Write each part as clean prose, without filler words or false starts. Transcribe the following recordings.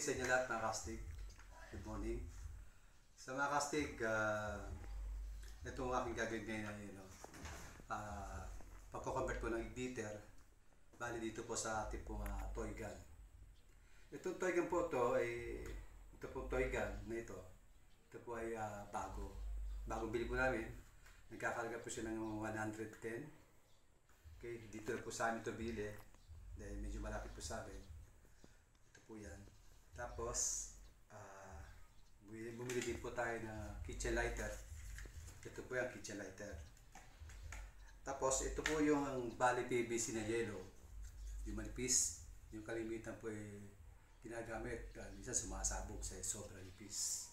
sa inyo lahat mga kastig. Good morning. Sa mga kastig, ito ang aking gagawin ngayon ay pagko-convert ko ng igniter. Bali dito po sa ating pong toy gun. Itong toy gun po ito po toy gun na ito. Ito po ay bagong bili po namin. Nagkakalaga po siya ng 110. Okay, dito po sa amin ito bili. Dahil medyo malapit po sa amin. Ito po yan. Tapos, bumili din po tayo ng kitchen lighter. Ito po yung kitchen lighter. Tapos, ito po yung bali PVC na yellow. Yung manipis. Yung kalimitan po ay ginagamit. Minsan sumasabog sa sobrang nipis.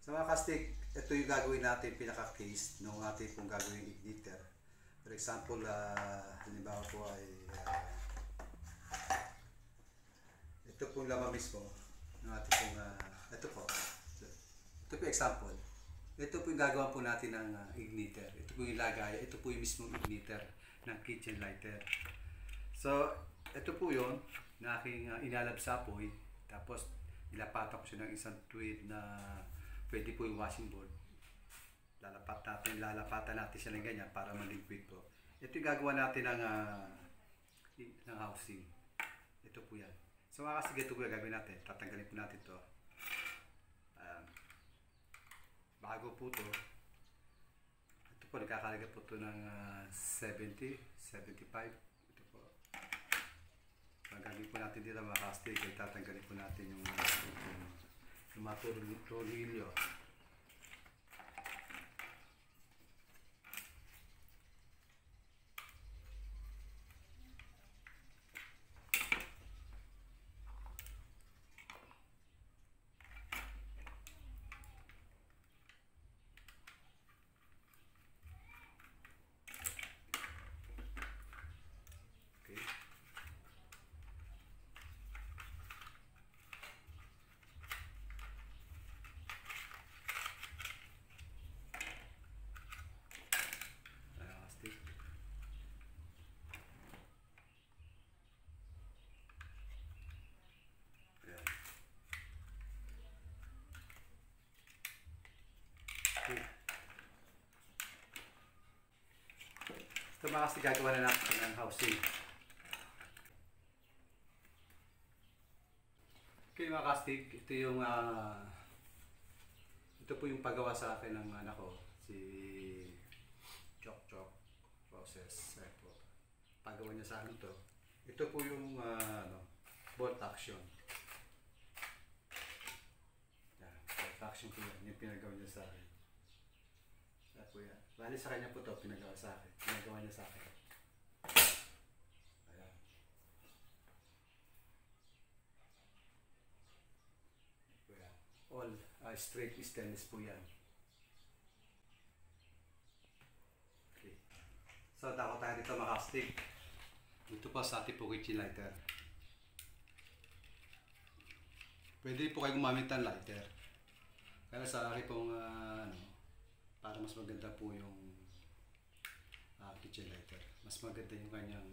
Sa mga kastig, ito yung gagawin natin pinaka-case ng ating pong gagawin igniter. For example, halimbawa po ay ito pong laman mismo ng ating pong ito po example. Ito po yung gagawa po natin ng igniter. Ito po yung lagay. Ito po yung mismong igniter ng kitchen lighter. So, ito po yun na aking inalab sa apoy. Tapos, nilapatan ko siya ng isang tweed na pwede po yung washing board. Lalapatan natin siya ng ganyan para ma-liquid po. Ito yung gagawa natin ng housing. Ito po yan. So, kasi ito po yung gagawin natin. Tatanggalin po natin ito. Bago po ito. Ito po, nagkakalaga po ito ng 70, 75. Ito po. Tanggalin po natin dito mga kastig. Tatanggalin po natin yung mga tornilyo. Ito mga kastig, gagawa na natin ng housing. Okay mga kastig, ito po yung paggawa sa akin ng anak ko, si Chok Chok Process. Paggawa niya sa akin ito. Ito po yung bolt action. Yan, bolt action po yan, yung pinagawa niya sa akin. Po yan. Bali sa kanya po ito, pinagawa sa akin. Pinagawa niya sa akin. Ayan. Po yan. All straight stainless po yan. Okay. So, dako tayo dito mga kastig. Ito pa sa ating po kitchen lighter. Pwede po kayo gumamit ng lighter. Kaya sa akin pong para mas maganda po yung kitchen lighter. Mas maganda yung kanyang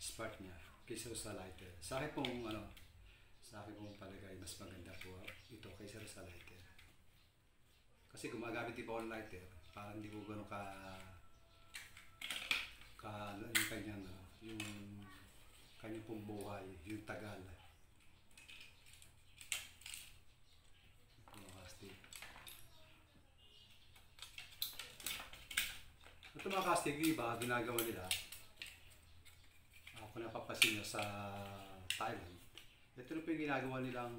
spark niya kaysa sa lighter. Sa akin pong palagay, mas maganda po ito kaysa sa lighter. Kasi gumagamit din po ako ng lighter, parang hindi po gano'n yung kanyang pong buhay, yung tagal. Ito mga kastig, iba, ginagawa nila. Kung napapasin nyo sa Thailand, ito na po yung ginagawa nilang,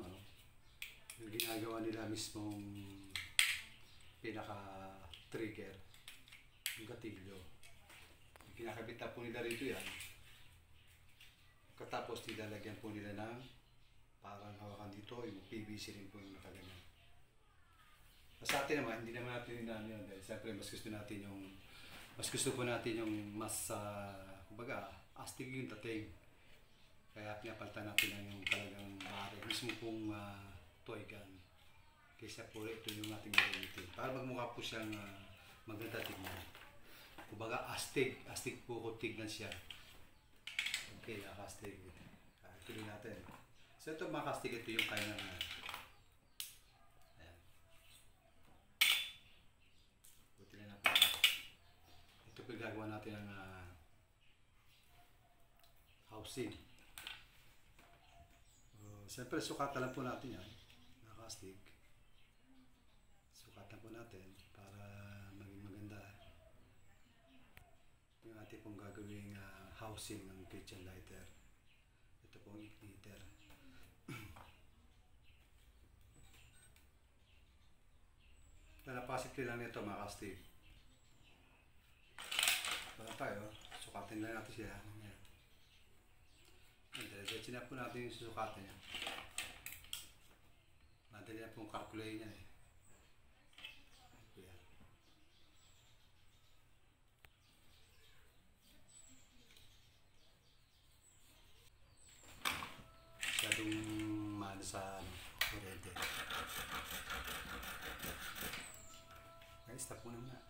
yung ginagawa nila mismong pinaka-trigger, yung gatilyo. Kinakabit na po nila rito yan. Katapos nilalagyan po nila ng parang hawakan dito, yung PVC rin po yung nakaganyan. Sa atin naman, hindi naman natin yun dahil siyempre mas gusto po natin yung mas, kumbaga, astig yung dating. Kaya pinapalitan natin na yung talagang mismo pong toy gun. Kaysa po ito yung ating gagamitin. Para magmukha po siyang maganda tignan. Kumbaga, astig po kung tignan siya. Okay, astig. Tuloy natin. So ito mga kastig, ito yung kanyang ayan. Buti na po. Ito po gagawa natin ng housing. Siyempre sukatan lang po natin yan mga kastig. Sukatan po natin para maging maganda yung ating pong gagawing housing ng kitchen lighter. Ito pong igniter. Napasik lang nito mga kastig. Wala tayo, sukatin lang natin siya. Diretso na po natin yung susukatin niya. Madali na pong calculate niya eh. Yan. Masyadong mahal sa kurente. Guys, stop muna muna.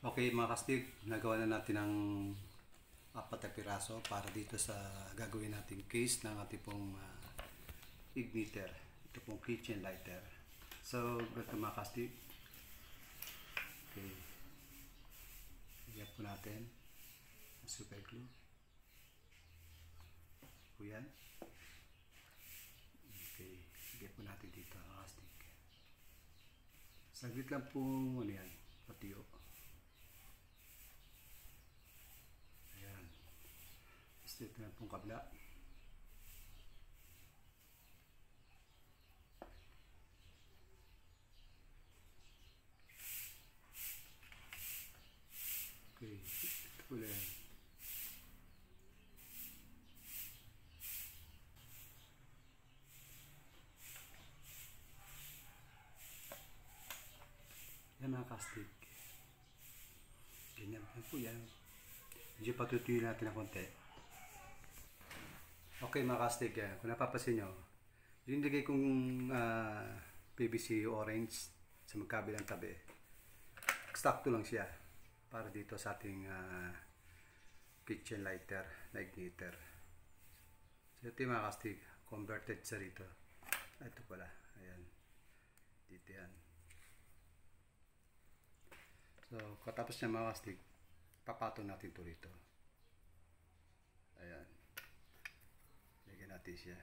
Okay mga kastig, nagawa na natin ng 4 na piraso para dito sa gagawin nating case ng ating pong igniter. Ito pong kitchen lighter. So, ganito mga kastig. Okay. Lagyan po natin ang super glue. Po yan. Okay. Lagyan po natin dito mga kastig. Saglit lang po ano yan, patiyo. Ito na pong kabla. Okay, ito po lang. Yan mga kastig. Ganyan po yan. Medyo patutuyin natin ng konti. Okay mga kastig, kung napapasin nyo, yung nilagay kong PVC orange sa magkabilang tabi, sakto lang siya para dito sa ating kitchen lighter na igniter. So ito yung mga kastig, converted sa rito. Ito pala, ayan, dito yan. So katapos niya mga kastig, papatong natin ito rito. Ayan. Lagyan natin siya.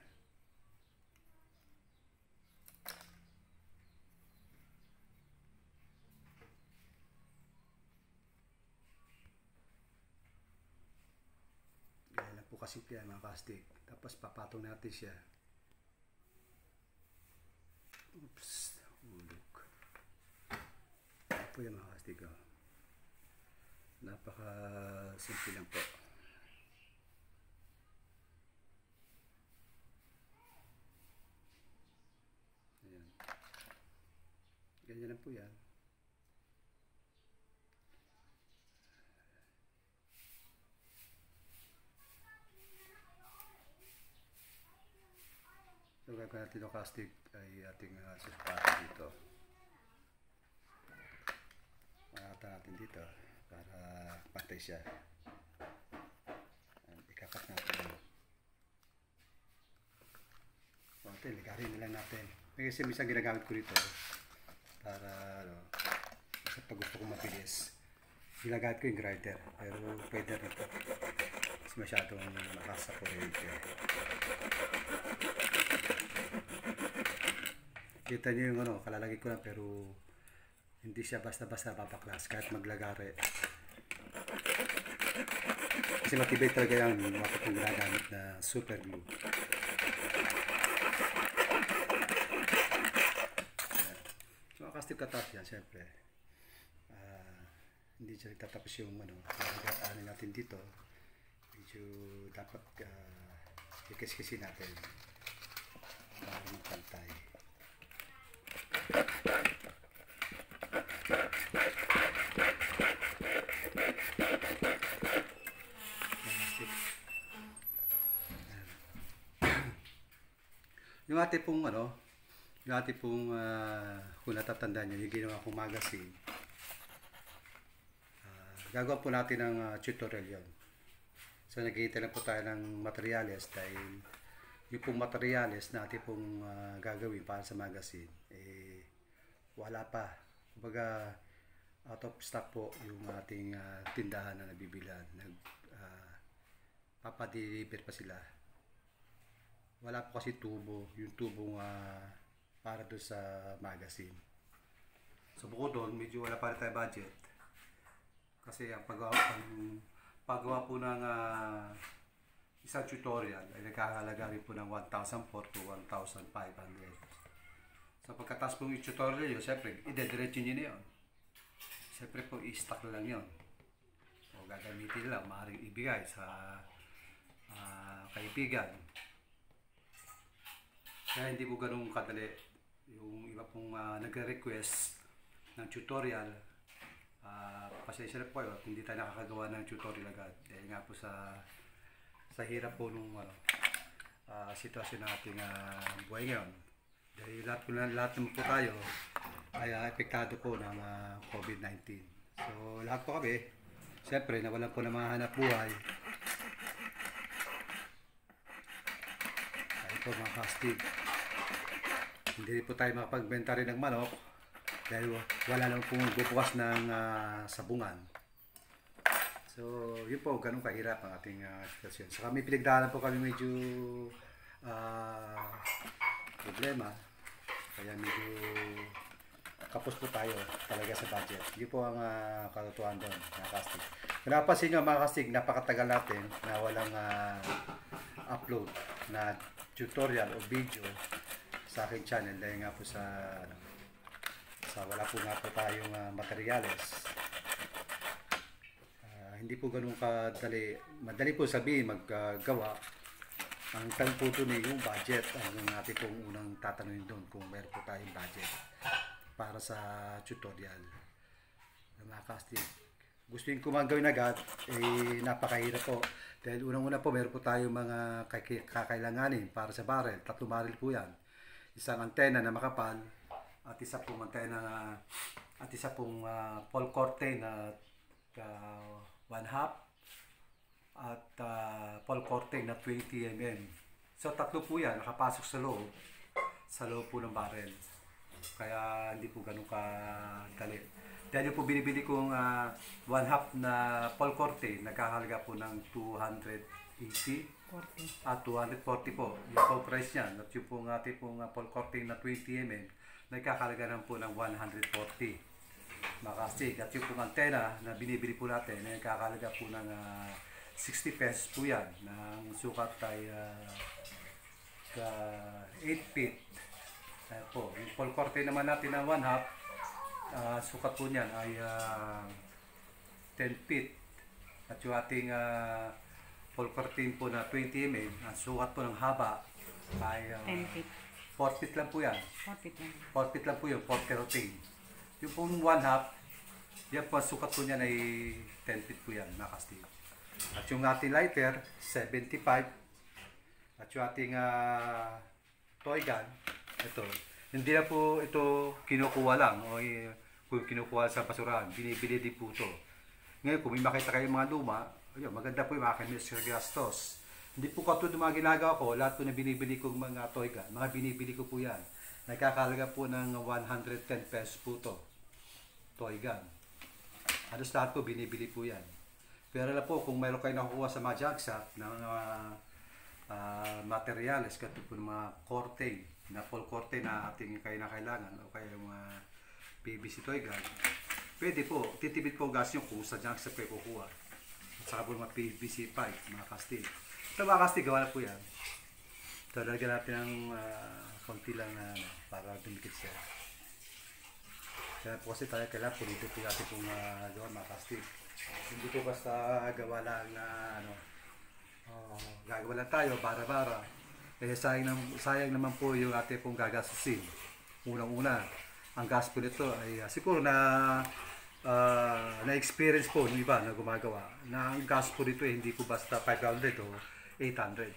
Ganyan lang po kasi yan mga kastig. Tapos papatong natin siya. Oops. Ulog. Ayan po yan mga kastig. Oh. Napaka simple lang po. Ganyan lang po yan. So gagawin natin yung kastig ay ating suspatan dito. Makakata natin dito para pantay siya. Ikakat natin. Okay, ligarin na lang natin. May kasi minsan ginagamit ko dito para kasi pag gusto kong mabilis, ginagamit ko yung grinder, pero pwede rito kasi masyadong lakas sa kuryente. Kita nyo yung kalalagay ko lang pero hindi siya basta-basta babaklas kahit maglagare kasi matibay talaga yung mga kong ginagamit na super glue. Kastig katapos yan, siyempre. Hindi siya tatapos yung ano natin dito. Medyo dapat ikis-kisin natin para magpantay. Yung ating pong yung ating pong kung natatandaan nyo, yung ginawa kong magazine, gagawa po natin ng tutorial yon. So nagkikita lang po tayo ng materials dahil yung pong materyales na ating pong gagawin para sa magazine, wala pa. Kumbaga, out of stock po yung ating tindahan na nabibilan. Papadeliver pa sila. Wala po kasi tubo, yung tubong para doon sa magazine. So bukod doon, medyo wala pa rin tayo budget. Kasi ang paggawa po ng isang tutorial ay nagkakahalaga rin po ng 1,400 to 1,500. So pagkatapos po yung tutorial yun, siyempre, idediretso nyo na yun. Siyempre po, i-stock na lang yun. O gagamitin lang, maaaring ibigay sa kaibigan. Kaya hindi po ganun kadali. Yung iba pong nagre-request ng tutorial, pasensya na po kayo, hindi tayo nakakagawa ng tutorial agad. Dahil nga po sa hirap po nung sitwasyon ng ating buhay ngayon. Dahil lahat naman po tayo ay epektado po ng COVID-19. So lahat po kami, siyempre nawalan po ng mga hanap buhay. Ayun po mga kastig. Hindi po tayo makapagbenta rin ng manok dahil wala lang pong bubukas ng sabungan. So, yun po, ganun kahirap ang ating sitwasyon. So, kami pinagdaanan po kami medyo problema. Kaya medyo kapos po tayo talaga sa budget. Yun po ang katotohanan doon, mga kastig. Kung napapansin nyo, mga kastig, napakatagal natin na walang upload na tutorial o video sa aking channel dahil nga po sa wala po nga po tayong materyales. Hindi po ganun kadali. Madali po sabihin maggawa. Ang tanong po doon yung budget. Ang natin pong unang tatanungin doon kung meron po tayong budget para sa tutorial. Mga kastig. Gusto yung kumagawin agad, napakahirap po. Dahil unang-una po, meron po tayong mga kakailanganin para sa barrel. 3 barrel po yan. Isang antena na makapal, at isa pong antena, at isa pong full curtain na 1/2 at full curtain na 20 mm. So 3 po yan nakapasok sa loob po ng barrel. Kaya hindi po ganun kadali. Dahil yung po binibili kong 1/2 na full curtain, nagkakahalaga po ng 280 at 240 po. Yung po price niyan. At yung po ating pong full curtain na 20 mm, nagkakahalaga naman po ng 140. Makastig. At yung pong antena na binibili po natin, nagkakahalaga po ng 60 pesos po yan. Ang sukat ay 8 feet. Ayan po. Yung full curtain naman natin na 1/2, sukat po niyan ay 10 feet. At yung ating full curtain po na 20 mm, ang sukat po ng haba ay 10 feet. 4 feet lang po yan. 4 feet lang. 4 feet lang po yun, 40 routine. Yung pong 1/2, yan po, sukat po niyan ay 10 feet po yan, nakastig. At yung ating lighter, 75. At yung ating toy gun, ito. Hindi na po ito kinukuha lang o kung kinukuha sa basurahan, binibili din po ito. Ngayon, kung may makita kayo mga luma, ayun, maganda po yung aking Mr. Gastos. Hindi po katulad ng mga ginagawa ko, lahat po na binibili kong mga toy gun, mga binibili ko po yan. Nagkakalaga po ng 110 pesos po ito. Toy gun. Halos lahat po binibili po yan. Pero alam po, kung mayroon kayo nakukuha sa mga junk shop ng mga materyales, katulad po ng mga curtain, na full curtain na ating kayo na kailangan, o kaya yung mga PVC toy gun, pwede po, titibid po gas nyo kung sa junk shop kayo kukuha. At saka po mga PVC pipe, mga kastig. Ito mga kastig, gawa na po yan. Ito, lalagyan natin ng konti lang para dumikit siya. Kaya po kasi tayo kailangan pulito po natin kung gawa mga kastig. Hindi po basta gawa lang na gagawa lang tayo, bara-bara. Sayang naman po yung ating pong gagastusin. Unang-una, ang gas po nito ay siguro na-experience po ng iba na gumagawa na ang gas po nito hindi po basta 500 o 800.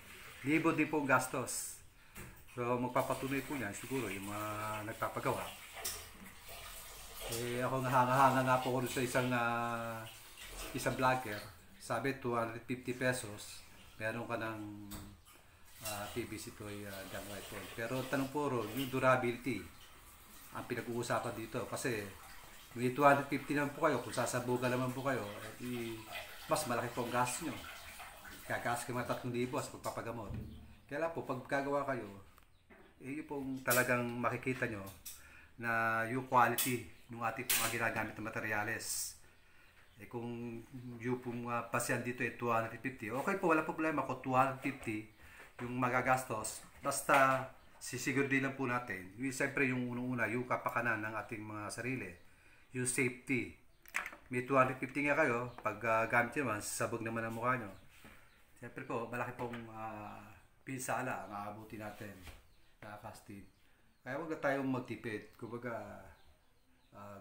Libo din po ang gastos. So magpapatunay po niyan siguro yung mga nagpapagawa. Ako nga hanga-hanga nga po ko sa isang vlogger. Sabi 250 pesos, meron ka ng PVC toy gun rifle. Pero tanong po ron, yung durability ang pinag-uusapan dito kasi may 250 naman po kayo, kung sasabugan naman po kayo, mas malaki po ang gas nyo. Gagas kayo mga 3,000 sa pagpapagamot. Kaya lang po, pag gagawa kayo, yun pong talagang makikita nyo na yung quality ng ating mga ginagamit na materyales. Kung yung pong pasyan dito 250, okay po, wala problema kung 250 yung magagastos. Basta sisiguro din lang po natin, siyempre yung unang-una, yung kapakanan ng ating mga sarili, yung safety. May 250 nga kayo, pag gamit nyo naman, sabog naman ang mukha nyo. Siyempre po, malaki pong pinsala ang aabuti natin na casting. Kaya huwag na tayong magtipid. Kumbaga,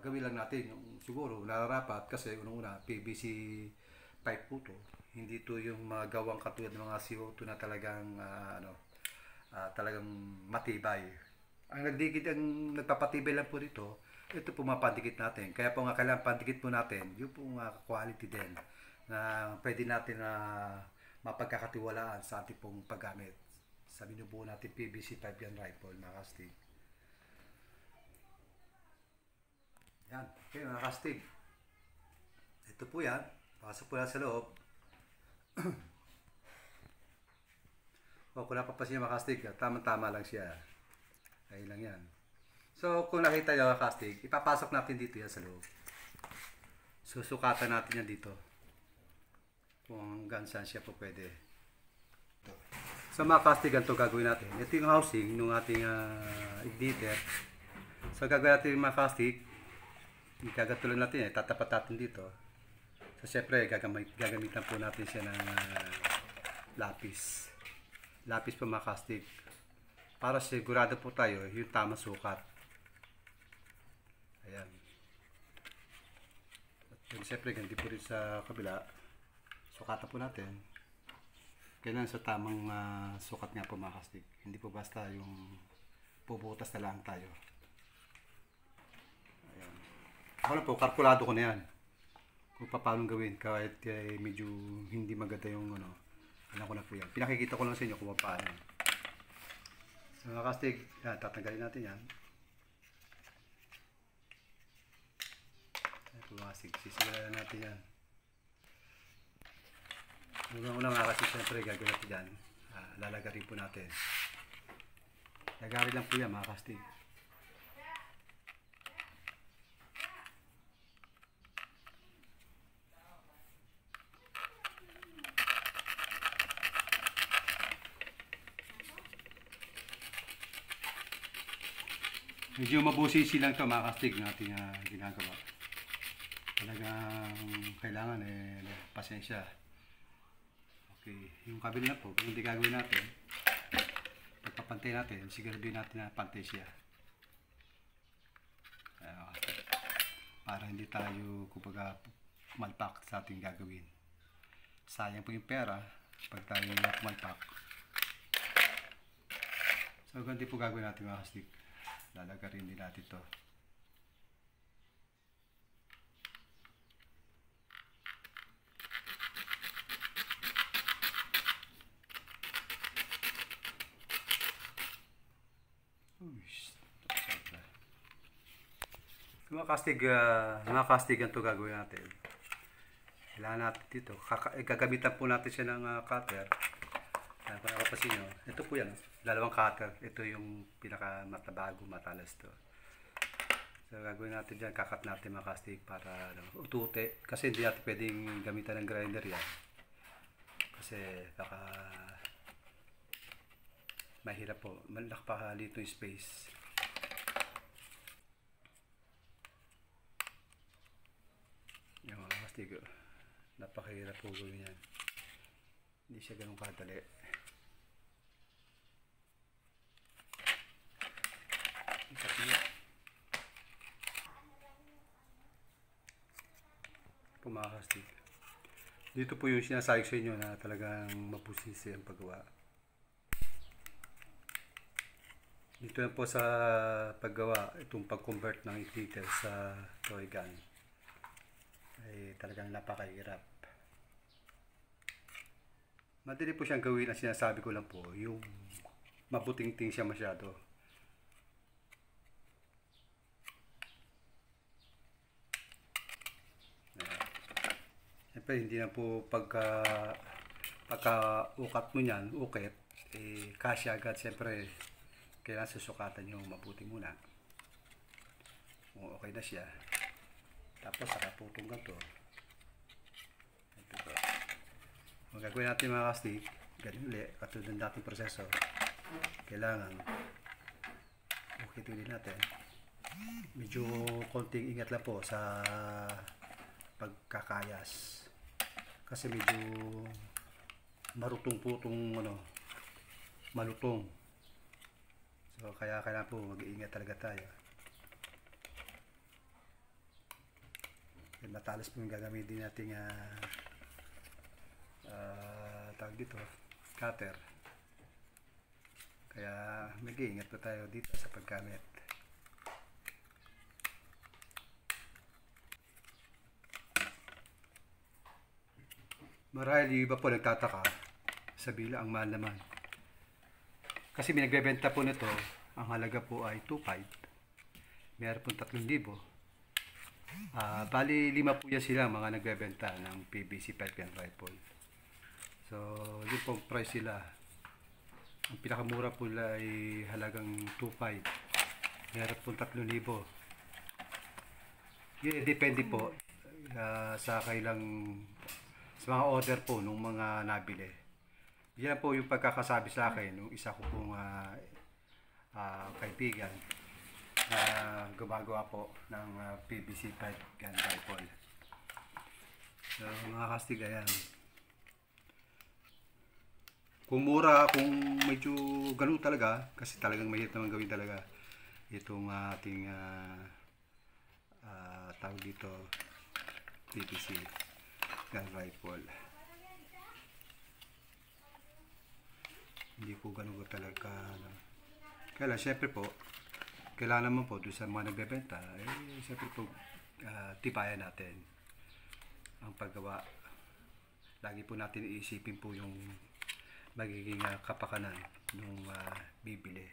gawin lang natin yung siguro nararapat kasi unang-una PVC pipe po to. Hindi to yung mga gawang katulad ng mga CO2 na talagang talagang matibay. Ang nagpapatibay lang po dito, ito po mapandikit natin. Kaya po nga kailangan pandikit po natin yung po quality din na pwede natin mapagkakatiwalaan sa ating pong paggamit. Sabi niyo po natin PVC pipe gun rifle mga kastig. Yan, okay mga kastig. Ito po yan, pasok po yan sa loob. O kung napapasin niya mga kastig, tama-tama lang siya. Ayun lang yan. So kung nakita niyo mga kastig, ipapasok natin dito yan sa loob. Susukatan natin yan dito. Kung hanggang saan siya po pwede. Ito. So mga kastig, ganito gagawin natin. Ito yung housing ng ating igniter. So gagawin natin yung mga kastig. Gagatulan natin tatapat natin dito. So syempre gagamitan po natin siya ng lapis. Lapis po mga kastig. Para sigurado po tayo yung tamang sukat. Ayan. At syempre ganti po rin sa kabila. Sukatan po natin. Kailangan sa tamang sukat nga po mga kastig. Hindi po basta yung pubutas na lang tayo. Ako po, kalkulado ko na yan. Kung paano gawin, kahit medyo hindi maganda yung alam ko na po yan. Pinakikita ko lang sa inyo kung paano. So mga kastig, tatanggalin natin yan. Ito mga kastig, sisigalan natin yan. Unang-unang nga kasi siyempre gagawin natin yan. Lalagarin po natin. Lagarin lang po yan mga kastig. Medyo mabusisi lang ito mga kastig ng ating ginagawa. Talagang kailangan pasensya. Okay, yung kabila na po, kung hindi gagawin natin, pagpapantay natin, siguraduhin natin na pantay siya. Para hindi tayo kumbaga malpak sa ating gagawin. Sayang po yung pera pag tayo malpak. So ganti po gagawin natin mga kastig. Lalagarin din natin ito. Mga kastigan ito gagawin natin. Kailangan natin dito. Gagamitan po natin siya ng cutter. Kung nakapasin nyo, ito po yan. Dalawang cutter. Ito yung pinaka-matabago, matalas to. So gagawin natin dyan, kakat natin mga kastig para utute. Kasi hindi natin pwedeng gamitan ng grinder yan. Kasi baka mahirap po. Nakapalito yung space. Yung mga kastig, napakahirap po gawin yan. Hindi siya ganun kadali. Pumakastig. Dito po yung sinasabi sa inyo na talagang mapusisi ang paggawa. Dito na po sa paggawa, itong pag-convert ng igniter sa toy gun ay talagang napakahirap. Madali po siyang gawin, ang sinasabi ko lang po, yung mabuting-ting siya masyado. Siyempre, hindi na po pagka ukat mo niyan, ukit, kasya agad. Siyempre, kailangan susukatan yung mabuti muna. Kung okay na siya. Tapos, saka putong ganito. Ito po. Ang gagawin natin mga kastig, ganun ulit, katulad ng dating proseso. Kailangan, ukitin din natin. Medyo konting ingat lang po sa pagkakayas. Kasi medyo marutong po itong malutong. So kaya kailangan po mag-iingat talaga tayo. Matalas po yung gagamitin natin tawag dito, cutter. Kaya mag-iingat po tayo dito sa paggamit. Marahil yung iba po nagtataka, sabi lang ang mahal naman. Kasi binagbebenta po nito, ang halaga po ay 2.5. Meron po 3,000. Bali 5 po yan sila mga nagbebenta ng PVC pipe gun rifle. So yun po price sila. Ang pinakamura po nila ay halagang 2.5. Meron po 3,000. Yun depende po sa kailang sa mga order po nung mga nabili. Yan po yung pagkakasabi sa akin nung isa ko pong kaibigan na gumagawa po ng PVC pipe gun rifle. So mga kastig, ayan. Kung mura, kung medyo ganun talaga, kasi talagang mahirap naman gawin talaga itong ating tawag dito, PVC gun rifle. Hindi po ganun ko talaga. Kaya syempre po, kailangan naman po doon sa mga nagbebenta, syempre po tipayan natin ang paggawa. Lagi po natin iisipin po yung magiging kapakanan nung bibili,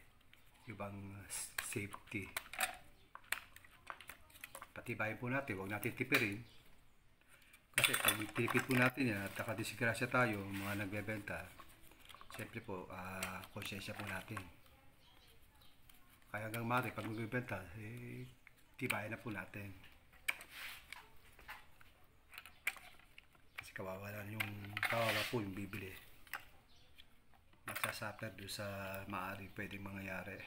yung bang safety. Patibayin po natin, huwag natin tipirin. Kasi pag tipid po natin yan at nakadisgrasya tayo, mga nagbebenta, siyempre po, konsensya po natin. Kaya hanggang mari, pag magbebenta, tibayan na po natin. Kasi kawawa po yung bibili. Magsasuffer doon sa maaari pwedeng mangyayari.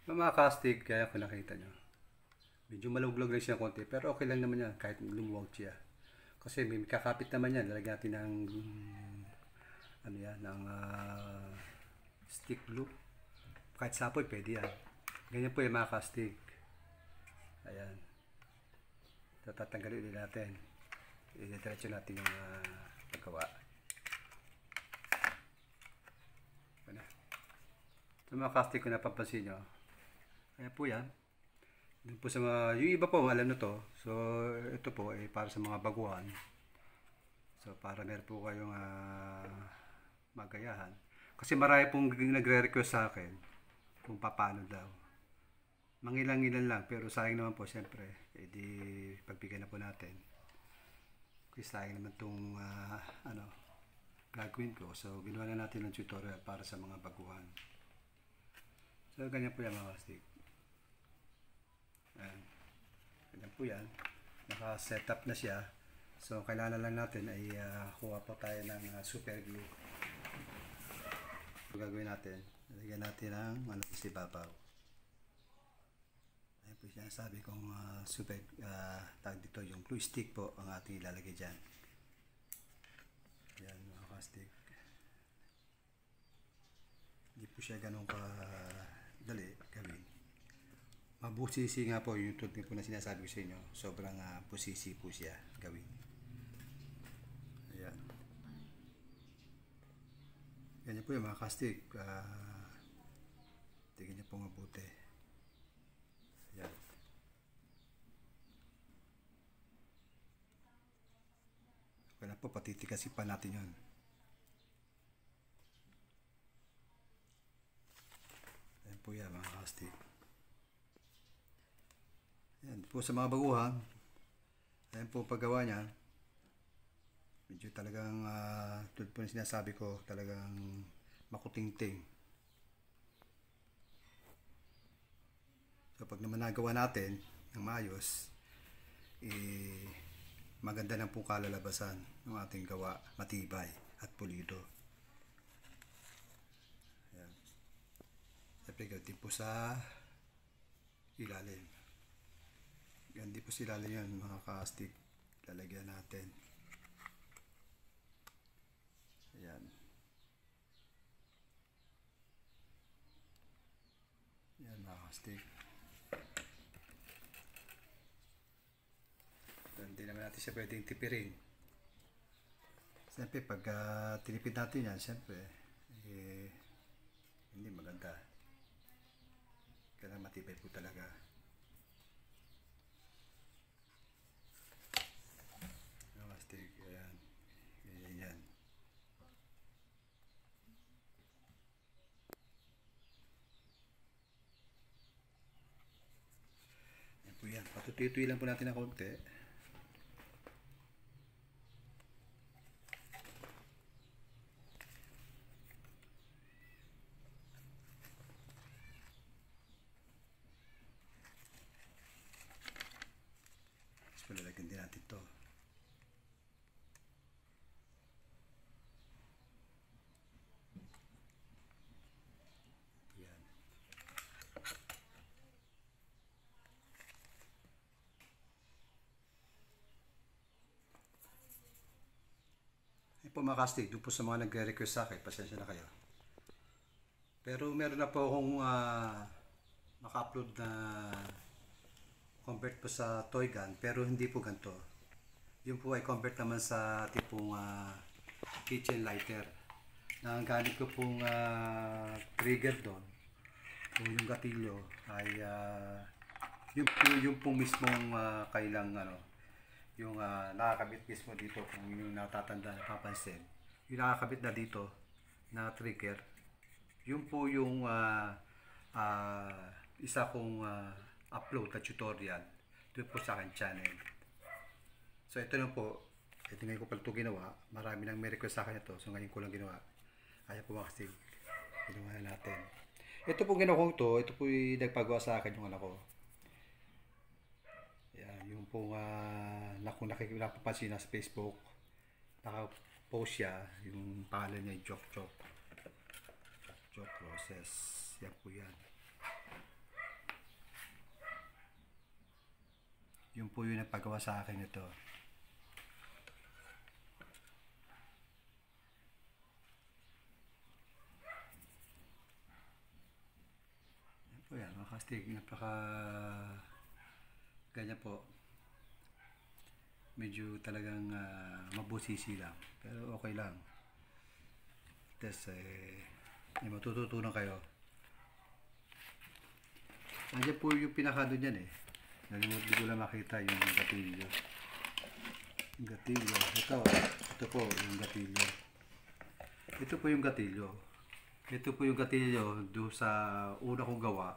Mga kastig, kaya kung nakita nyo, medyo maluglag lang siya konti, pero okay lang naman yan kahit lumuwag siya. Kasi may kakapit naman yan, lalagyan natin ng stick glue. Kahit sapoy pwede yan. Ganyan po yung mga kastig. Ayan. So, tatanggalin ulit natin. Diretso natin yung paggawa. So mga kastig, kung napapansin nyo, kaya po yan. Doon po sa mga, yung iba po alam na to. So ito po ay para sa mga baguhan. So para meron po kayong magayahan. Kasi marami pong nagre-request sa akin kung paano daw. Mangilang-ilan lang, pero sayang naman po siyempre. Di pagbigyan na po natin. Kasi sayang naman itong gagawin ko. So ginawa na natin ng tutorial para sa mga baguhan. So ganyan po yan mga kastig. Ayan. Ganyan po yan. Naka-set up na siya. So kailangan lang natin ay kuha po tayo ng super glue. So, gagawin natin. Lagyan natin ng sa ibabaw. Ayan po siya. Sabi kong super tag dito yung glue stick po ang ating ilalagay dyan. Ayan mga kastig. Hindi po siya ganun dali gawin. Mabusisi nga po yung tulad po na sinasabi ko sa inyo. Sobrang busisi po siya gawin. Ayan. Ganyan po yung mga kastig. Tingnan niyo po mabuti. Yan. Kaya po patitikasin pa natin yun. Yan po yan mga kastig. Yan po sa mga baguhan. Yan po paggawa niya. Medyo talagang tulad po yung sinasabi ko, talagang makutingting. So pag naman nagawa natin ng maayos, maganda lang po kalalabasan ng ating gawa, matibay at pulido. Ayan. Siyempre ganti po sa ilalim. Ganti po sa ilalim yan mga kastig. Lalagyan natin. Ayan. Ayan mga kastig. Hindi naman natin siya pwedeng tipirin. Siyempre pag tinipid natin yan, siyempre hindi maganda. Kailangan matibay po talaga. Plastic, ayan. Ayan. Ayan po yan. Patutuyi-tuyi lang po natin ng konti. Lalagyan din natin to. Yan. Ay po mga kastig, doon po sa mga nagre-request sa akin, pasensya na kayo. Pero meron na po akong maka-upload na convert po sa toy gun, pero hindi po ganito. Yung po ay convert naman sa tipong kitchen lighter. Na ang gamit ko pong trigger doon, o yung gatilyo, ay yung pong mismong kailang yung nakakabit mismo dito, kung yung natatanda, napapansin. Yung nakakabit na dito na trigger, yun po yung isa kong upload na tutorial doon po sa akin channel. So ito na po, ito ngayon ko pala ito ginawa. Marami nang may request sa akin ito, so ngayon ko lang ginawa. Kaya po mga kastig, ginawa natin. Ito po ginawa ko ito po yung nagpagawa sa akin yung anak ko. Yan, yung po kung napapansin na sa Facebook, naka-post siya, yung pangalan niya Joke Process. Yan po yan. Yung po yung nagpagawa sa akin ito. Yan po yan, mga kastig, ganyan po. Medyo talagang mabusisi lang, pero okay lang. Tapos may matututunan kayo. Nandiyan po yung pinakado niyan eh. Nalimutan ko lang makita yung gatilyo. Yung gatilyo. Ito po yung gatilyo. Ito po yung gatilyo. Ito po yung gatilyo doon sa una kong gawa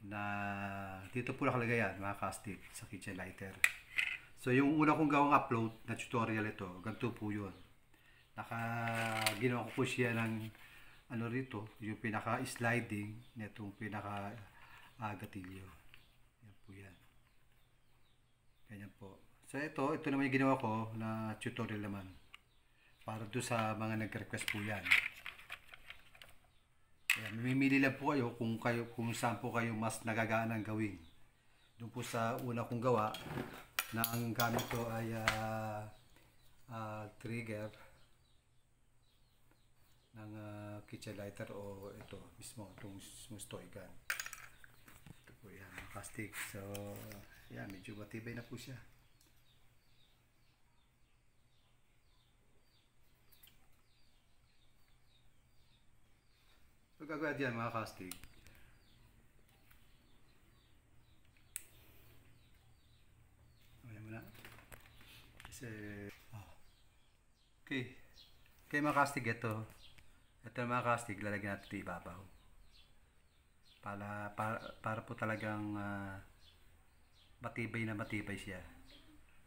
na dito po nakalagay yan mga kastig sa kitchen lighter. So yung una kong gawang upload na tutorial ito, ganito po yun. Ginawa ko po siya ng rito, yung pinaka-sliding nitong pinaka-gatilyo. Yan po yan. Ganyan po. So ito naman yung ginawa ko na tutorial naman. Para doon sa mga nag-request po yan. Ayan, mamimili lang po kayo kung saan po kayo mas nagagaan ang gawin. Doon po sa una kong gawa na ang gamit ko ay trigger ng kitchen lighter o ito mismo, itong toy gun. Ito po yan, plastic. So yan, medyo matibay na po siya. Pagkagad yan mga kastig. Ayan mo na. Kasi, okay. Okay mga kastig, ito mga kastig, lalagyan natin ito ibabaw. Para po talagang matibay siya.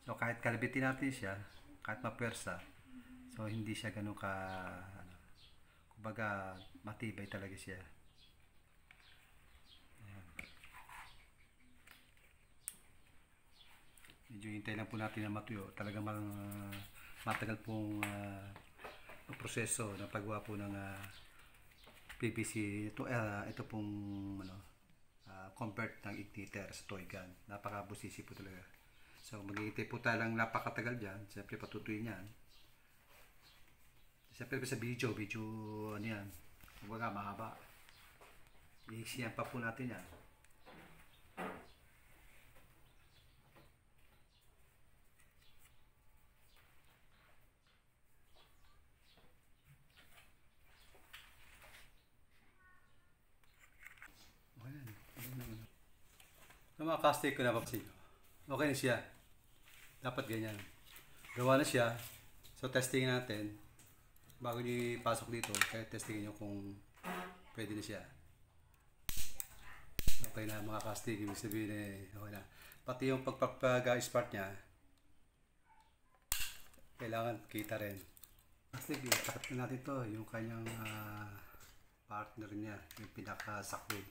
So kahit kalabitin natin siya, kahit mapwersa, so hindi siya ganun kumbaga matibay talaga siya. Ayan. Medyo hintay lang po natin na matuyo. Talagang matagal pong proseso na paggawa po ng PVC. Ito pong convert ng igniter sa toy gun. Napakabusisi po talaga. So maghihintay po tayo lang napakatagal dyan. Siyempre patutuyin yan. Siyempre sa video ano yan. Kumbaga mahaba. Iisiyan pa po natin yan. So mga casting ko na papansin. Okay na siya. Dapat ganyan. Gawa na siya. So testing natin. Bago nyo ipasok dito, kaya testingin nyo kung pwede na siya. Okay na mga casting. Ibig sabihin okay na. Pati yung pagpapag-spart nya, kailangan kita rin. Casting, itakot na natin to. Yung kanyang partner niya. Yung pinaka-sakwid.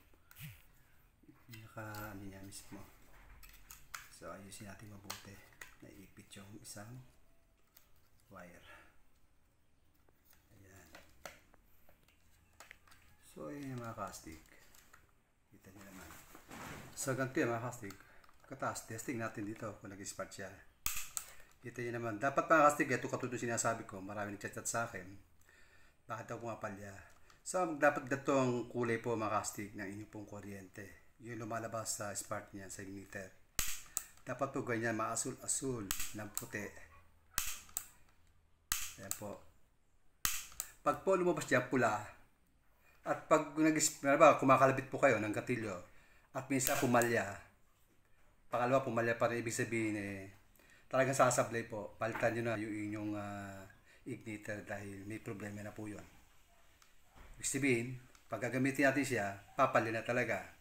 Ano niya mismo. So ayusin natin mabuti. Naipit yung isang wire. Ayan. So ayun yung mga kastig. Kita nyo naman. So ganito yung mga kastig. Kataas, testing natin dito kung nag-spark siya. Kita nyo naman. Dapat mga kastig, ito katulad sinasabi ko. Marami nag-chat sa akin. Bakit daw pumapalya? So dapat ganito ang kulay po mga kastig ng inyong pong kuryente. Yung lumalabas sa spark niya sa igniter. Dapat po ganyan, maasul-asul ng puti. Ayan po. Pag po lumabas niya pula, at pag kumakalabit po kayo ng gatilyo, at minsan pumalya, pangalawa pumalya pa rin, ibig sabihin talagang sasablay po. Palitan nyo na yung inyong igniter dahil may problema na po yun. Ibig sabihin, pag gagamitin natin siya, papalya na talaga.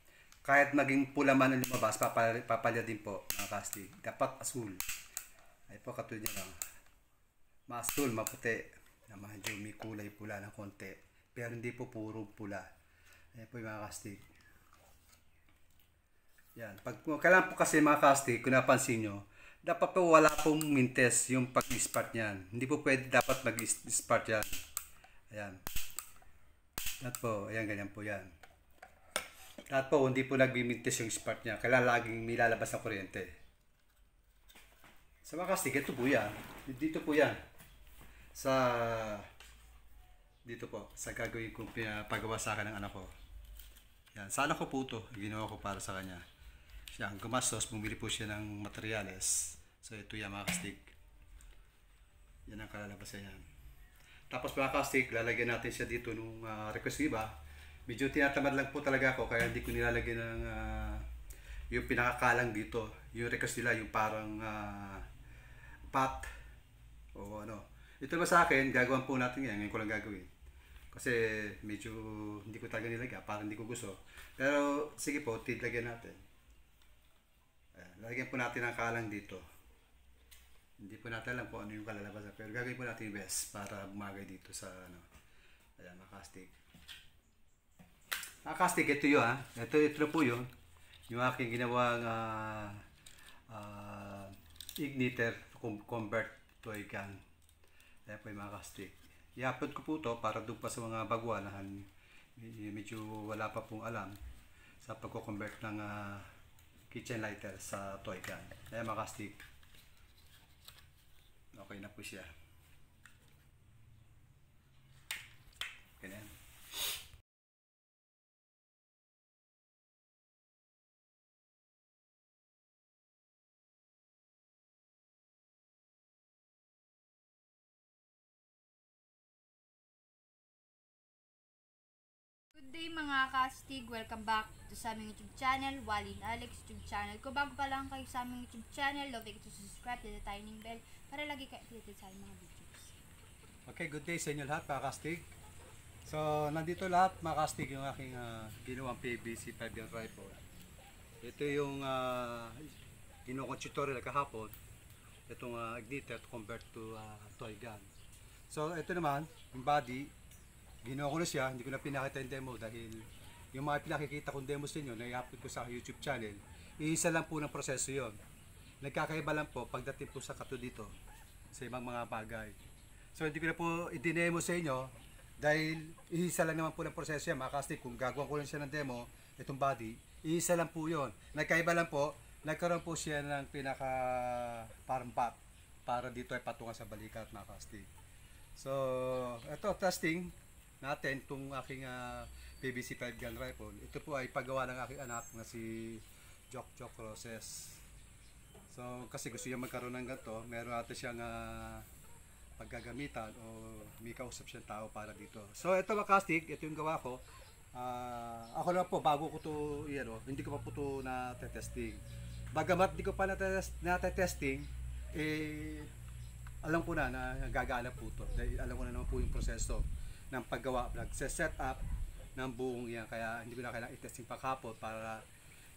Kahit maging pula man ang lumabas, papalya din po mga kastig. Dapat asul. Ay po katulad niya lang. Maasul, maputi. Na medyo may kulay pula ng konti. Pero hindi po puro pula. Ayan po yung mga kastig. Yan. Kailangan po kasi mga kastig, kung napansin nyo, dapat po wala pong mintes yung pag-spart niyan. Hindi po pwede dapat mag-spart yan. Ayan. At po, ayan, ganyan po yan. At po, hindi po nagbimintis yung spark niya. Kailangan laging may lalabas ng kuryente. Sa mga kastig, ito po yan. Dito po yan. Dito po. Sa gagawin kong pinapagawa sa akin ng anak ko. Yan. Sa anak ko po ito. Ginawa ko para sa kanya. Siya, ang gumastos, bumili po siya ng materyales. So, ito yan mga kastig. Yan ang kalalabas yan. Tapos mga kastig, lalagyan natin siya dito nung recursiva. Medyo tinatamad lang po talaga ako kaya hindi ko nilalagyan ng yung pinakakalang dito. Yung request nila yung parang pot o ano. Ito naman sa akin, gagawin po natin yan. Ngayon ko lang gagawin. Kasi medyo hindi ko talaga nilagyan. Parang hindi ko gusto. Pero sige po, lagyan natin. Ayan, lagyan po natin ang kalang dito. Hindi po natin alam kung ano yung kalalabasan. Pero gagawin po natin yung best para bumagay dito sa ano. Ayan, makastig. Kastig, ito yun ha. Ito po yun. Yung aking ginawang igniter convert to a gun. Ayan po yung mga kastig. I-upload ko po ito para doon pa sa mga baguanahan. Medyo wala pa pong alam sa pagko-convert ng kitchen lighter sa toy gun. Ayan mga kastig. Okay na po siya. Okay na yan. Good day mga kastig! Welcome back to sa aming YouTube channel, Walin Alex YouTube channel. Kung bago pa lang kayo sa aming YouTube channel, don't forget to subscribe, hit the tiny bell para lagi kayo updated sa aming mga videos. Okay, good day sa inyo lahat mga kastig. So, nandito lahat mga kastig yung aking ginawang PVC 5 rifle. Ito yung ginawang kong tutorial kahapon. Itong igniter to convert to toy gun. So, ito naman, yung body, ginawa ko na siya, hindi ko na pinakita yung demo dahil yung mga pinakikita kong demo sa inyo na i-upload ko sa YouTube channel, iisa lang po ng proseso yon. Nagkakaiba lang po pagdating po sa katulad dito sa ibang mga bagay. So hindi ko na po i-demo sa inyo dahil iisa lang naman po ng proseso yan. Makakastig kung gagawa ko lang siya ng demo, itong body, iisa lang po yon. Nagkaiba lang po, nagkaroon po siya ng pinaka parang bat para dito ay patungan sa balikat makakastig. So ito testing natin itong aking PVC 5 gun rifle. Ito po ay paggawa ng aking anak na si Jock Roses. So kasi gusto niya magkaroon ng ganito, meron natin siyang paggagamitan o may kausap siyang tao para dito. So ito makastig, ito yung gawa ko. Ako lang po, bago ko to hindi ko pa po to na-testing. Bagamat di ko pa na-testing, alam ko na gagana po to. Dahil alam ko na naman po yung proseso ng paggawa, set up ng buong yan, kaya hindi ko na kailangan i-testing pa kapot para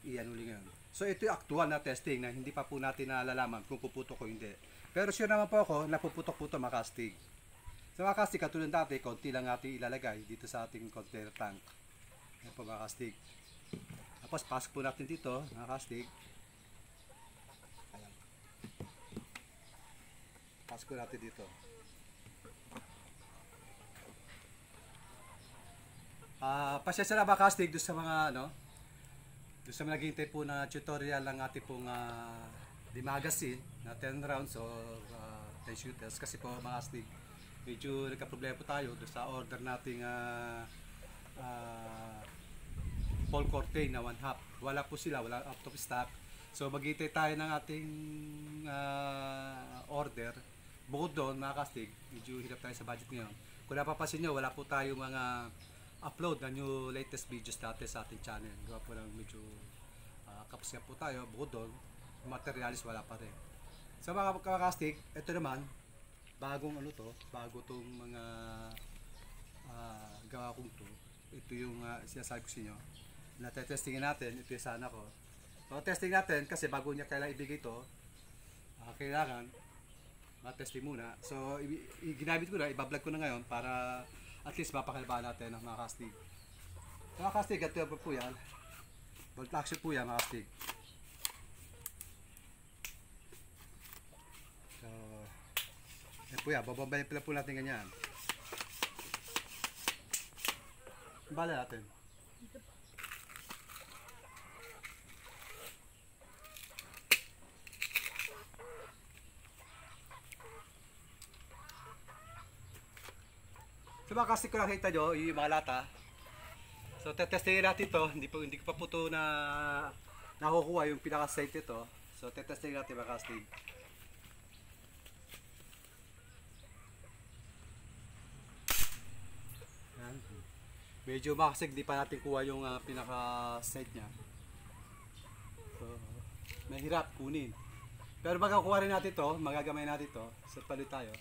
i-anuling yan. So ito yung actual na testing na hindi pa po natin nalalaman kung puputok o hindi, pero sure naman po ako na puputok po ito makastig. So makastig, katulad dati, konti lang natin ilalagay dito sa ating container tank. Yan po makastig. Tapos pasok po natin dito makastig. Ayan. Pasok po natin dito. Pasensya na ba kastig doon sa mga doon sa mga naghihintay po na tutorial ng ating pong di magazine na 10 rounds o 10 shooters, kasi po mga kastig medyo nagka-problema po tayo doon sa order nating Paul Corte na 1/2. Wala po sila, wala out of stock. So maghihintay tayo ng ating order. Bukod doon mga kastig, medyo hirap tayo sa budget ngayon. Kung napapansin nyo, wala po tayo mga upload na new latest videos natin sa ating channel. Gawa po lang medyo kapasya po tayo. Bukod doon, materialis wala pa rin. Sa mga kakastig, ito naman bagong bago tong mga gawa kong to. Ito yung sinasabi ko sa inyo na testingin natin. Ito yung sana ko. So testing natin kasi bago niya kailangan ibigay ito, kailangan matesting muna. So ginamit ko na, ibablog ko na ngayon para at least mapakilabaan natin ng mga kastig. Mga kastig, ito po yan. Bolt action po yan mga kastig. So, yan po yan. Babambayin pala po natin ganyan. Bala natin. So mga kastig ko nakita nyo, yung mga lata. So tetestingin natin ito, hindi ko pa po ito nakukuha yung pinaka-site ito. So tetestingin natin mga kastig. Yan. Medyo makasig, di pa natin kuha yung pinaka-site nya. So mahirap kunin. Pero magkakuha rin natin ito, magagamay natin ito. So palit tayo.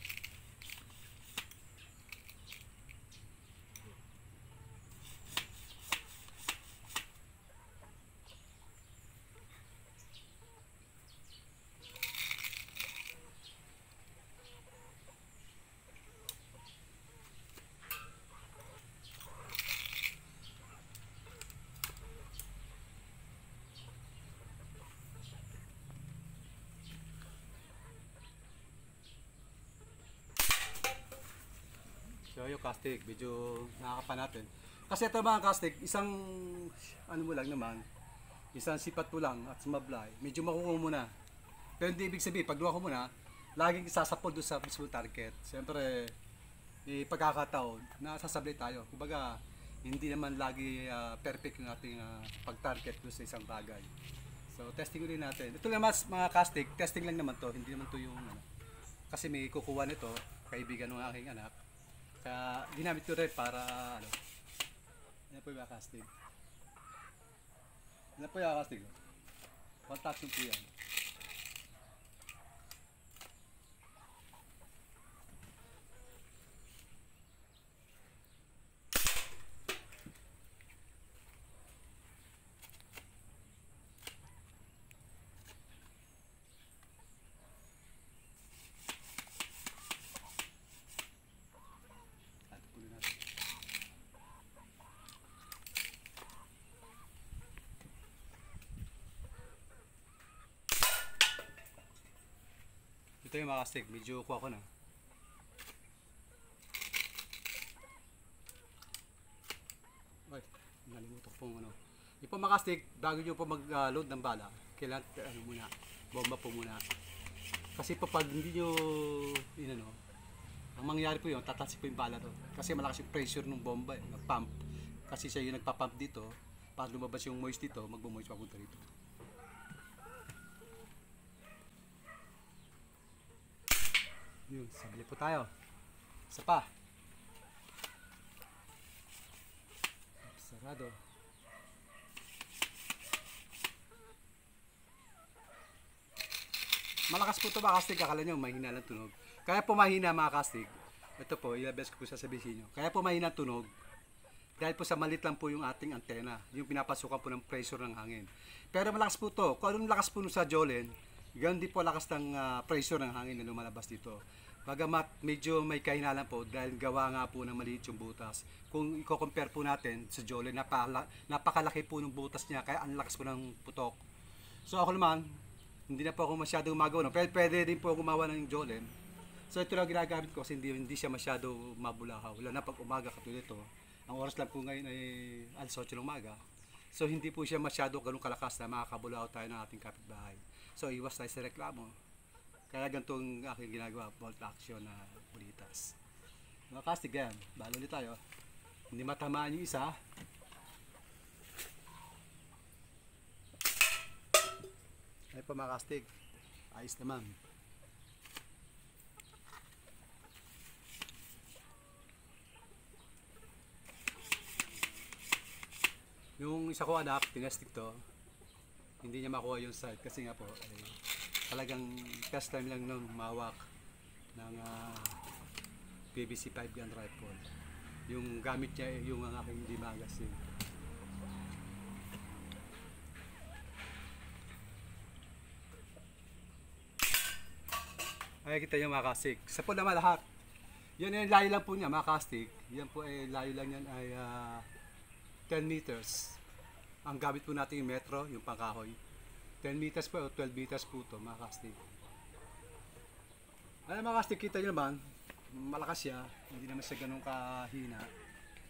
So yung castig, medyo nakakapa natin. Kasi ito mga castig, isang mo lang naman, isang sipat mo lang at sumablay, medyo makukuha mo na. Pero hindi ibig sabihin, pag luha ko muna, laging sasapol doon sa mismo target. Siyempre, may pagkakataon na sasablay tayo. Kumbaga, hindi naman lagi perfect yung ating pag-target doon sa isang bagay. So testing ulit natin. Ito naman mga castig, testing lang naman to, hindi naman to yung kasi may kukuha nito, kaibigan ng aking anak. Kaya ginamit ko rin para Yan po yung mga kastig. Yan po yung mga kastig. Contact po yan. Ito yung mga kastig, medyo kuha ko na. Ay, nalimutan ko pong ano. Yung po mga kastig, bago nyo po mag-load ng bala, kailangan ano muna, bomba po muna. Kasi po pag hindi nyo, ano, ang mangyayari po yun, tatas po yung bala to. Kasi malakas yung pressure ng bomba, nag-pump. Kasi siya yung nagpa-pump dito, para lumabas yung moist dito, magbo-moist papunta dito. Yun, sabli po tayo. Isa pa. Sarado. Malakas po ito mga kastig, akala nyo mahina lang tunog. Kaya po mahina mga kastig. Ito po, ilabas ko po sasabihin nyo. Kaya po mahina tunog. Dahil po sa malit lang po yung ating antena. Yung pinapasukan po ng pressure ng hangin. Pero malakas po ito. Kung anong lakas po sa Jolen, ganun din po lakas ng pressure ng hangin na lumalabas dito. Bagamat medyo may kahinalan po dahil gawa nga po ng maliit yung butas. Kung i-compare po natin sa Jolen, napakalaki po ng butas niya kaya ang lakas po ng putok. So ako naman, hindi na po ako masyadong gumagawa. No? Pwede din po gumawa ng Jolen. So ito lang ginagamit ko kasi hindi siya masyado mabulahaw. Wala na pag umaga katulad ito. Ang oras lang po ngayon ay alas 8 ng umaga. So hindi po siya masyado ganun kalakas na makakabulahaw tayo ng ating kapitbahay. So iwas tayo sa reklamo. Kaya ganito ang aking ginagawa, bolt action na bulitas. Mga kastig yan, balo ulit tayo. Hindi matamaan yung isa. Ay pa mga kastig, ayos naman. Yung isa ko anak, tinestik to. Hindi niya makuha yung sight kasi nga po, talagang test time lang nung mawak ng PVC 5 gun rifle. Yung gamit niya yung ang aking di magazine. Ay kita niyo mga kastig. Sa po naman lahat. Yan ay layo lang po niya mga kastig. Yan po ay layo lang yan ay 10 meters. Ang gamit po natin yung metro, yung pangkahoy. 10 meters po o 12 meters po ito mga kastig. Ay mga kastig, kita nyo naman, malakas siya, hindi naman siya ganun kahina.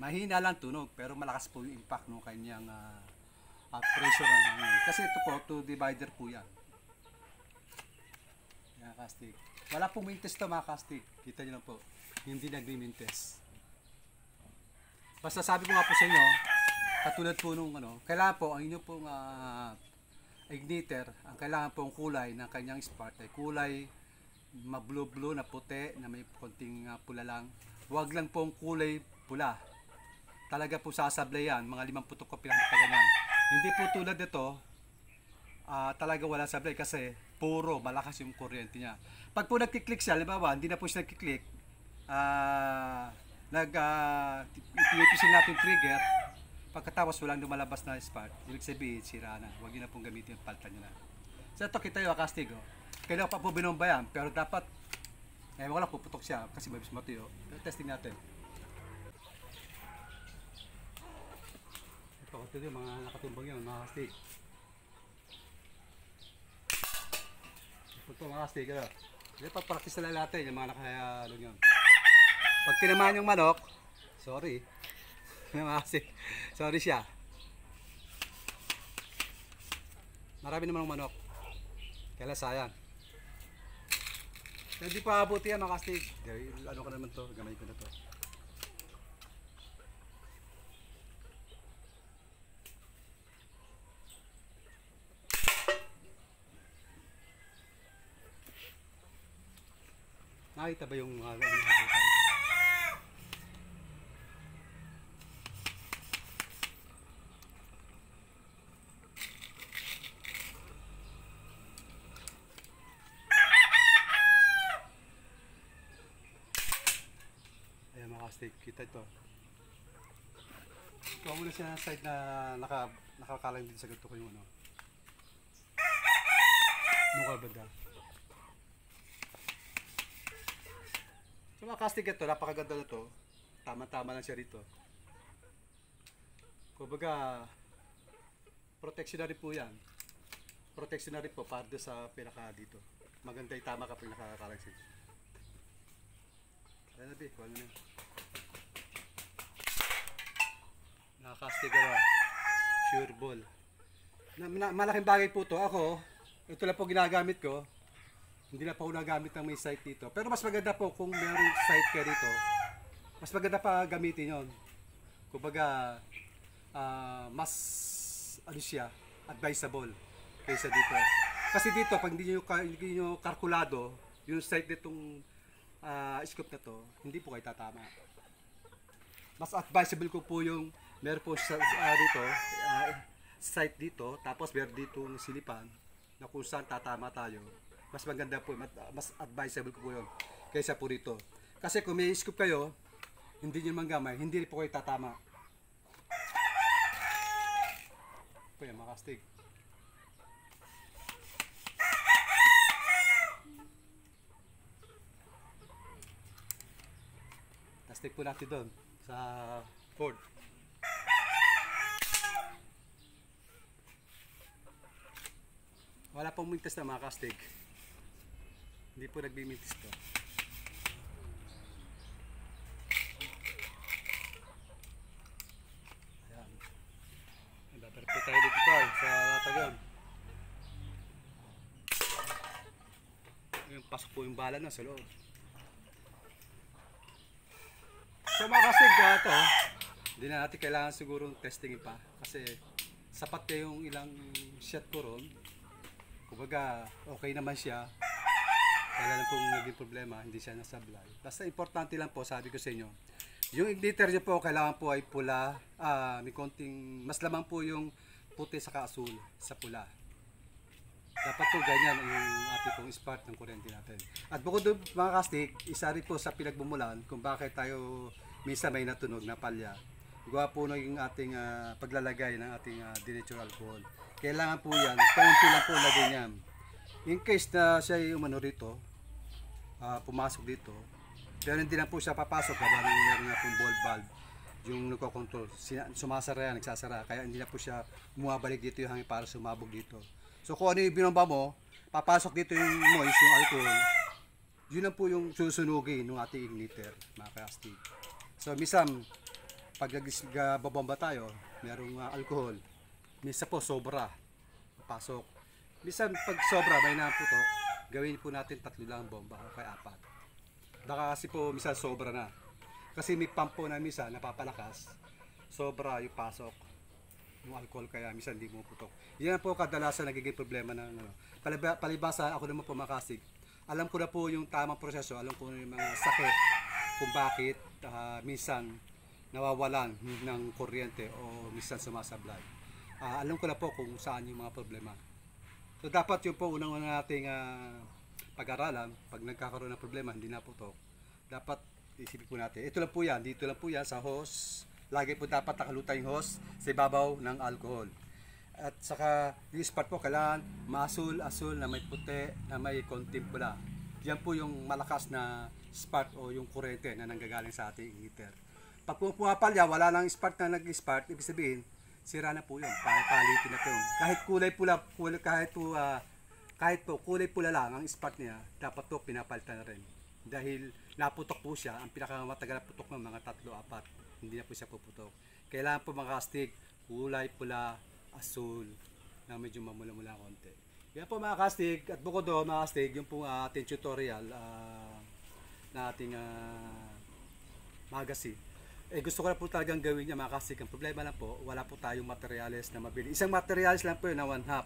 Mahina lang tunog, pero malakas po yung impact ng kanyang pressure ng hangin. Kasi ito po, 2 divider po yan. Mga kastig. Wala pong mintes ito mga kastig, kita nyo lang po, hindi nagmi-mintes. Basta sabi ko nga po sa inyo, katulad po nung kailangan po ang inyo pong igniter, ang kailangan pong kulay ng kanyang spark ay kulay ma-blue-blue na puti na may konting pula lang. Huwag lang pong kulay pula. Talaga po sasablay yan, mga 5 putok ko pinakataganyan. Hindi po tulad nito, talaga wala sablay kasi puro malakas yung kuryente niya. Pag po nagkiklik siya, halimbawa, hindi na po siya nagkiklik, ipipisin natin yung trigger, pagkatapos walang lumalabas na spark, ibig sabihin, sira na. Huwag nyo na pong gamitin yung palta nyo na. So ito kita yung kastig. Kailangan pa po binomba yan, pero dapat, wala puputok siya kasi mabis matuyo. Pero testing natin. Ito kasi yung mga nakatumbang yun, mga kastig. Ito mga kastig. Hindi pa practice na lang natin yung mga nakayalong yun. Pag tinamaan yung manok, sorry. Sorry siya. Marami naman ng manok. Kaya sayang. Hindi pa abuti yan mga kastig. Ano ka naman to? Gamay ko na to. Nakita ba yung habutan? kastig. Kita ito. Ito muna siya sa side na nakakalang din sa ganito ko yung ano. Mukha banda. So mga kastig ito, napakaganda na ito. Tama-tama lang siya rito. Kumbaga, protectionary po yan. Protectionary po para sa pinaka dito. Maganda yung tama kapag nakakalang siya. Ayan na di, kuha na. Nakakastig ka ba? Sure ball. Malaking bagay po to. Ako, ito lang po ginagamit ko. Hindi na po nagamit ng may sight dito. Pero mas maganda po kung mayroong sight ka dito. Mas maganda pa gamitin yon. Kumbaga, mas ano siya, advisable kaysa dito. Kasi dito, pag hindi nyo kalkulado, yung sight nitong scope na to, hindi po kayo tatama. Mas advisable ko po yung meron po dito, sight dito, tapos meron dito ng silipan na kung saan tatama tayo. Mas maganda po, mas advisable ko po yun kaysa po dito. Kasi kung may scope kayo, hindi nyo naman gamay, hindi po kayo tatama. Ito yan, makastig. Tastig po natin doon sa board. Wala pong mintis na mga kastig. Hindi po nagbimintis to. Ayan. Dapat po tayo dito sa latagan. Yung pasok po yung bala na sa loob. So mga kastig ito, hindi na natin kailangan siguro testingin pa. Kasi sapat na yung ilang shot ko ron. Kumbaga, okay naman siya. Wala lang pong naging problema, hindi siya nasablay. Basta importante lang po, sabi ko sa inyo, yung igniter nyo po, kailangan po ay pula, may konting, mas lamang po yung puti sa asul sa pula. Dapat po ganyan yung ating pong spark ng kuryente natin. At bukod doon mga kastig, isa rin po sa pinagbumulan kung bakit tayo minsan may natunog na palya. Gawa po yung ating paglalagay ng ating denatured alcohol. Kailangan po yan, kaunti lang po lagay niyan. In case na siya ay umano rito, pumasok dito, pero hindi lang po siya papasok, meron nga pong ball valve, yung nagko-control, sumasara yan, nagsasara, kaya hindi na po siya bumabalik dito yung hangin para sumabog dito. So kung ano yung binomba mo, papasok dito yung moist, yung alcohol, yun lang po yung susunugin ng ating igniter, mga kastig. So minsan, pag babomba tayo, merong alcohol, minsan po sobra, papasok. Minsan pag sobra, may naputok, gawin po natin 3 lang bomba o kaya 4. Baka kasi po minsan sobra na. Kasi may pump po na minsan napapalakas, sobra yung pasok ng alcohol kaya minsan hindi mo putok. Yan po kadalasan nagiging problema ng palibasa ako naman po makasig. Alam ko na po yung tamang proseso, alam ko na yung mga sakit kung bakit minsan nawawalan ng kuryente o minsan sumasablay. Alam ko na po kung saan yung mga problema. So dapat yung po unang nating pag-aralan, pag nagkakaroon ng problema, hindi na putok, dapat isipin po natin. Ito lang po yan, dito lang po yan sa hose. Lagi po dapat nakalutay yung hose sa ibabaw ng alcohol. At saka yung spot po kailangan maasul-asul na may puti, na may konting pula. Yan po yung malakas na spark o yung kurente na nanggagaling sa ating igniter. Pag pumapalya, wala lang spark na nag-spark, ibig sabihin, sira na po yun, palitin na po yun. Kahit kulay pula, kahit po kulay pula lang ang spark niya, dapat to pinapalitan na rin. Dahil naputok po siya, ang pinakamatagal na putok ng mga 3-4, hindi na po siya puputok. Kailangan po mga kastig, kulay pula, asul, na medyo mamula-mula konti. Yan po mga kastig, at bukod doon mga kastig, yung po ating tutorial na ating magazine. Gusto ko na po talagang gawin niya mga kastig. Ang problema lang po, wala po tayong materials na mabili. Isang materials lang po yun na 1/2.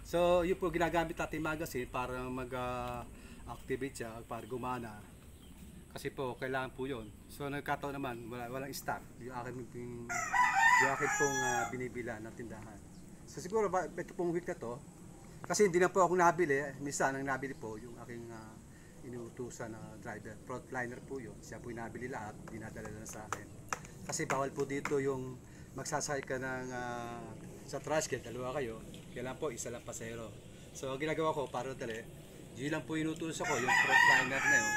So yun po ginagamit natin magazine para mag-activate siya, para gumana. Kasi po kailangan po yun. So nagkataon naman, walang stock. Yung akin pong binibila na tindahan. So siguro ito pong week na to, kasi hindi na po ako nabili. Minsan ang nabili po yung aking inuutusan na driver. Frontliner po yun. Siya po yung nabili lahat, dinadala lang sa akin. Kasi bawal po dito yung magsasakay ka ng sa tricycle, dalawa kayo. Kailan po, isa lang pasahero. So, ang ginagawa ko, para dali, yun lang po inutulos ako, yung frontliner na yun.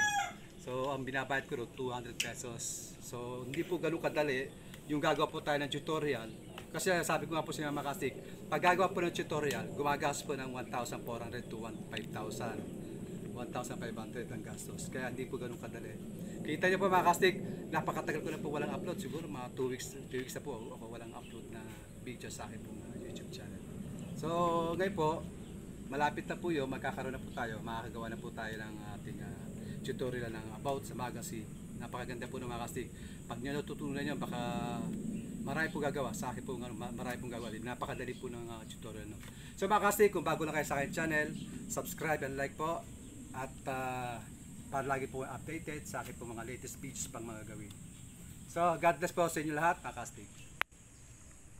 So, ang binabayad ko rin, 200 pesos. So, hindi po ganun kadali yung gagawa po tayo ng tutorial. Kasi sabi ko nga po sa mga makastik, pag gagawa po ng tutorial, gumagas po ng 1,400 to 1,500 ang gastos. Kaya hindi po ganun kadali. Kita niyo po mga kastik, napakatagal ko na po walang upload. Siguro mga 2 weeks na po ako walang upload na video sa akin pong YouTube channel. So ngayon po, malapit na po yun, magkakaroon na po tayo, makakagawa na po tayo ng ating tutorial ng about sa magazine. Napakaganda po ng mga kastik. Pag nyo natutunan nyo, baka marami po gagawa. Sa akin po, marami pong gagawa. Napakadali po ng tutorial. No? So mga kastik, kung bago na kayo sa akin channel, subscribe and like po. At para lagi po updated sa akin po mga latest videos pang mga gawin. So God bless po sa inyo lahat, mga kastik.